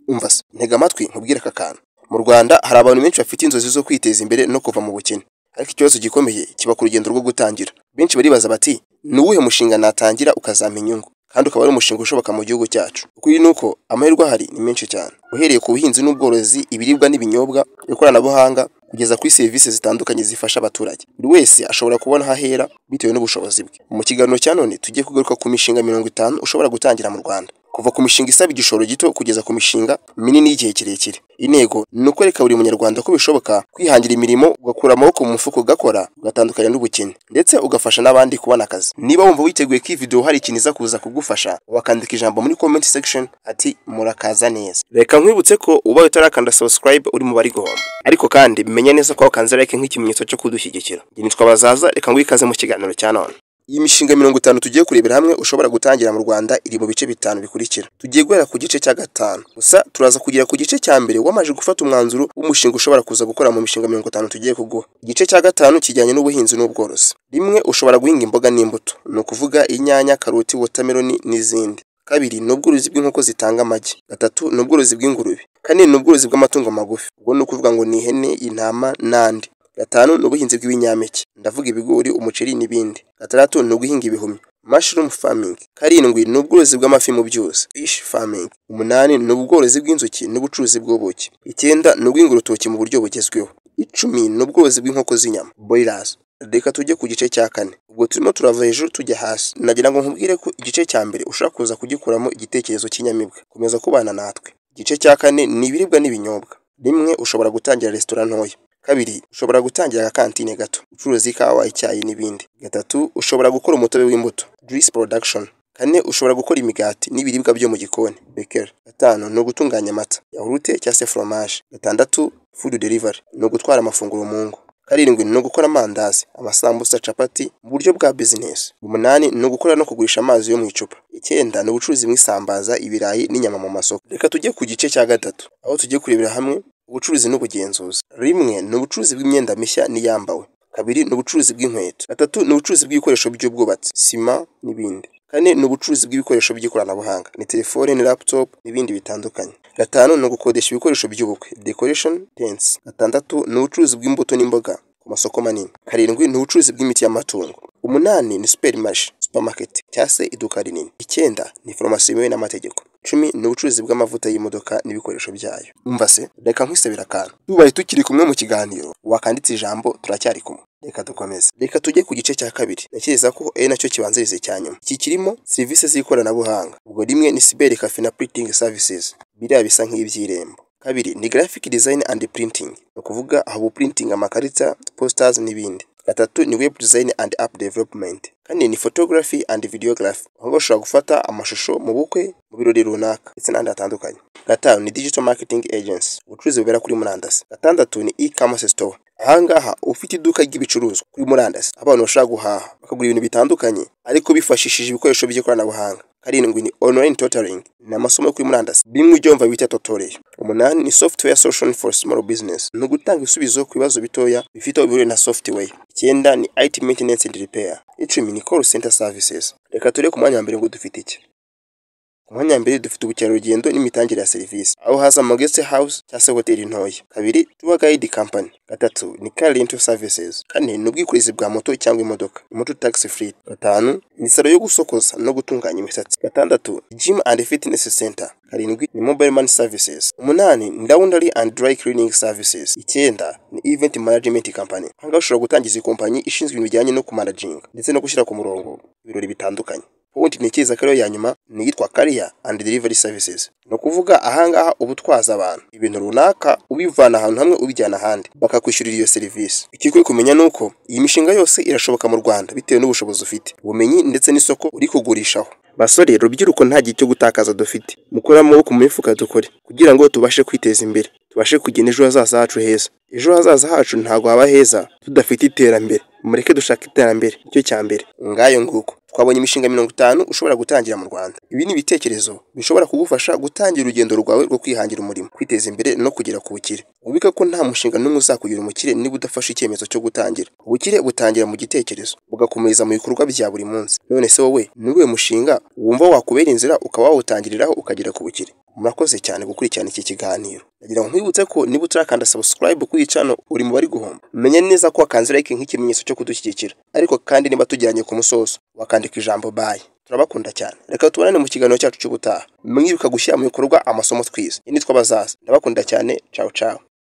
Umva se, ntega amatwi nkubwire aka kantu. Mu Rwanda hari abantu benshi bafite inzozi zo kwiteza imbere no kuva mu bukene, ariko ikibazo gikomeye kiba ku rugendo rwo gutangira. Benshi baribaza bati ni uwuhe mushinga natangira ukazampa inyungu kandi ukaba ari umushinga ushoboka mu gihugu cyacu? Ukuri ni uko amahirwe ahari ni menshi cyane, uhereye ku buhinzi n'ubworozi, ibiribwa n'ibinyobwa, ikoranabuhanga, kugeza kuri serivisi zitandukanye zifasha abaturage. Buri wese ashobora kubona aho ahera bitewe n'ubushobozi bwe. Mu kiganiro cya none tugiye kugaruka ku mishinga 50 ushobora gutangira mu Rwanda, kuva ku mishinga isaba igishoro gito kugeza ku mishinga minini y'igihe kirekire. Intego ni ukwereka buri munyarwanda ko bishoboka kwihangira imirimo, ugakura amaboko mu mufuko, ugakora, ugatandukanya n'ubukene, ndetse ugafasha n'abandi kubona akazi. Niba wumva witeguye ko iyi video hari ikintu iza kuza kugufasha, wakandika ijambo muri comment section ati murakaza neza. Reka nkwibutse ko ubaye utarakanda subscribe uri mu bari guhomba, ariko kandi bimenye neza ko wakanze like nk'ikimenyetso cyo kudushyigikira. Njye nitwa Bazaza, reka ngwikaze mu kiganiro cya none. Iyi mishinga 50 tugiye kurebera hamwe ushobora gutangira mu Rwanda iri mu bice 5 bikurikira. Tugiye guhera ku gice cya 5, gusa turaza kugira ku gice cya mbere wamaje gufata umwanzuro w'umushinga ushobora kuza gukora mu mishinga 50 tugiye kuguha. Igice cya 5 kijyanye n'ubuhinzi n'ubworozi. Rimwe, ushobora guhinga imboga n'imbuto, ni ukuvuga inyanya, karoti, watermelon n'izindi. Kabiri, ni ubworozi bw'inkoko zitanga amagi. Gatatu, ni ubworozi bw'ingurube. Kane, ni ubworozi bw'amatungo magufi, ubwo ni ukuvuga ngo ni ihene, intama n'andi. Gatanu, ni ubuhinzi bw'ibinyampeke, ndavuga ibigori, umuceri n'ibindi. Gatandatu, ni uguhinga ibihumyo, mushroom farming. Karindwi, ni ubworozi bw'amafi mu byuzi, fish farming. Umunani, ni ubworozi bw'inzuki n'ubucuruzi bw'ubuki. Icyenda, ni uguhinga urutoki mu buryo bugezweho. Icumi, ni ubworozi bw'inkoko z'inyama, broilers. Reka tujye ku gice cya 4. Ubwo turimo turava hejuru tujya hasi. Nagira ngo nkubwire ko igice cya mbere ushaka kuza kugikuramo igitekerezo cy'inyamibwa. Komeza kubana natwe. Igice cya 4 ni ibiribwa n'ibinyobwa. Rimwe, ushobora gutangira restaurant ntoya. Kabiri, ushobora gutangira akantine gato, ucuruza ikawa, icyayi n'ibindi. Gatatu, ushobora gukora umutobe w'imbuto, juice production. Kane, ushobora gukora imigati n'ibiribwa byo mu gikoni, bakery. Gatanu, ni ugutunganya amata, yahurute cyangwa se fromage. Gatandatu, food delivery, ni ugutwara amafunguro mu ngo. Karindwi, ni ugukora amandazi, amasambusa, capati mu buryo bwa business. Umunani, ni ugukora no kugurisha amazi yo mu icupa. Icyenda, ni ubucuruzi bw'isambaza, ibirayi n'inyama mu masoko. Reka tujye ku gice cya 3, aho tugiye kurebera hamwe ubucuruzi n'ubugenzuzi. Rimwe, ni ubucuruzi bw'imyenda mishya n'iyambawe. Kabiri, ni ubucuruzi bw'inkweto. Gatatu, ni ubucuruzi bw'ibikoresho by'ubwubatsi, sima n'ibindi. Kane, ni ubucuruzi bw'ibikoresho by'ikoranabuhanga, ni telefone, ni laptop n'ibindi bitandukanye. Gatanu, ni ugukodesha ibikoresho by'ubukwe, decoration tents. Gatandatu, ni ubucuruzi bw'imbuto n'imboga ku masoko manini. Karindwi, ni ubucuruzi bw'imiti y'amatungo. Umunani, ni supermarket cyangwa se iduka rinini. Icyenda, ni farumasi yemewe n'amategeko. 10, ni ubucuruzi bw'amavuta y'imodoka n'ibikoresho byayo. Umva se, reka nkwisabira akantu. Tubaye tukiri kumwe mu kiganiro, wakanditse ijambo turacyari kumwe. Reka dukomeze. Reka tujye ku gice cya 2. Nakiriza ko nacyo kibanzirize cya nyuma. Iki kirimo serivisi z'ikoranabuhanga. Ubwo rimwe, ni cyber cafe na printing services, biriya bisa nk'iby'irembo. Kabiri, ni graphic design and printing, ni ukuvuga aho printing amakarita, posters n'ibindi. Gatatu, ni web design and app development. Kane, ni photography and videography, aho ushobora gufata amashusho mu bukwe, mu birori runaka ndetse n'andi atandukanye. Gatanu, ni digital marketing agency, ubucuruzi bubera kuri murandasi. Gatandatu, ni e-commerce store, ahangaha ufite iduka ry'ibicuruzwa kuri murandasi, abantu bashaka guhaha bakagura ibintu bitandukanye ariko bifashishije ibikoresho by'ikoranabuhanga. Karindwi, ni online tutoring, ni amasomo kuri murandasi, bimwe ubyumva bita tutorial. Umunani, ni software solution for small business, ni ugutanga ibisubizo ku bibazo bitoya bifite ubuhure na software. Icyenda, ni IT maintenance and repair. Icumi, ni call center services. Reka turebe ku mwanya wa mbere ngo dufite iki. Ku mwanya wa mbere dufite ubukerarugendo n'imitangire ya serivisi, aho haza mu guest house cyangwa se hoteli ntoya. Kabiri, tour guide company. Gatatu, ni car rental services. Kane, ni ubwikorezi bwa moto cyangwa imodoka, moto taxi fleet. Gatanu, ni salo yo gusokoza no gutunganya imisatsi. Gatandatu, gym and fitness center. Karindwi, ni mobile money services. Umunani, ni laundry and dry cleaning services. Icyenda, ni event management company, ahangaha ushobora gutangiza ikompanyi ishinzwe ibintu bijyanye no kumanaginga ndetse no gushyira ku murongo ibirori bitandukanye. Point ntekereza ko ya nyuma ni yitwa career and delivery services, no kuvuga ahangaha ubutwaza abantu ibintu runaka ubivana ahantu hamwe ubijyana ahandi bakakwishyurira iyo serivisi. Ikikwiye kumenya nuko iyi mishinga yose irashoboka mu Rwanda bitewe n'ubushobozi ufite, ubumenyi ndetse n'isoko uri kugurishaho. Basore, rubyiruko nta gihe cyo gutakaza dufite, mukora amaboko mu mifuka dukore kugira ngo tubashe kwiteza imbere, tubashe kugena ejo hazaza hacu heza. Ejo hazaza hacu ntabwo haba heza tudafite iterambere. Mureke dushaka iterambere, nicyo cya mbere. Ngayo nguko twabonye imishinga 50 ushobora gutangira mu Rwanda. Ibi ni ibitekerezo bishobora kugufasha gutangira urugendo rwawe rwo kwihangira umurimo, kwiteza imbere no kugera ku bukire. Ubika ko nta mushinga n'umwe uzakugira umukire niba udafashe icyemezo cyo gutangira. Ubukire butangira mu gitekerezo bugakomeza mu bikorwa bya buri munsi. None se wowe ni uwe mushinga wumva wakubera inzira ukaba wawutangiriraho ukagera ku bukire? murakoze cyane gukurikirana iki kiganiro. Nagira ngo nkwibutse ko niba utarakanda subscribe kuri iyi channel uri mu bari guhomba. Menye neza ko wakanze like nk'ikimenyetso cyo kudushyigikira. Ariko kandi niba tujyanye ku musozo wakandika ijambo bye. Turabakunda cyane. Reka tubonane mu kiganiro cyacu cy'ubutaha. Mwibuka gushyira mu bikorwa amasomo twize. Ni twabazaza. Ndabakunda cyane. Ciao ciao.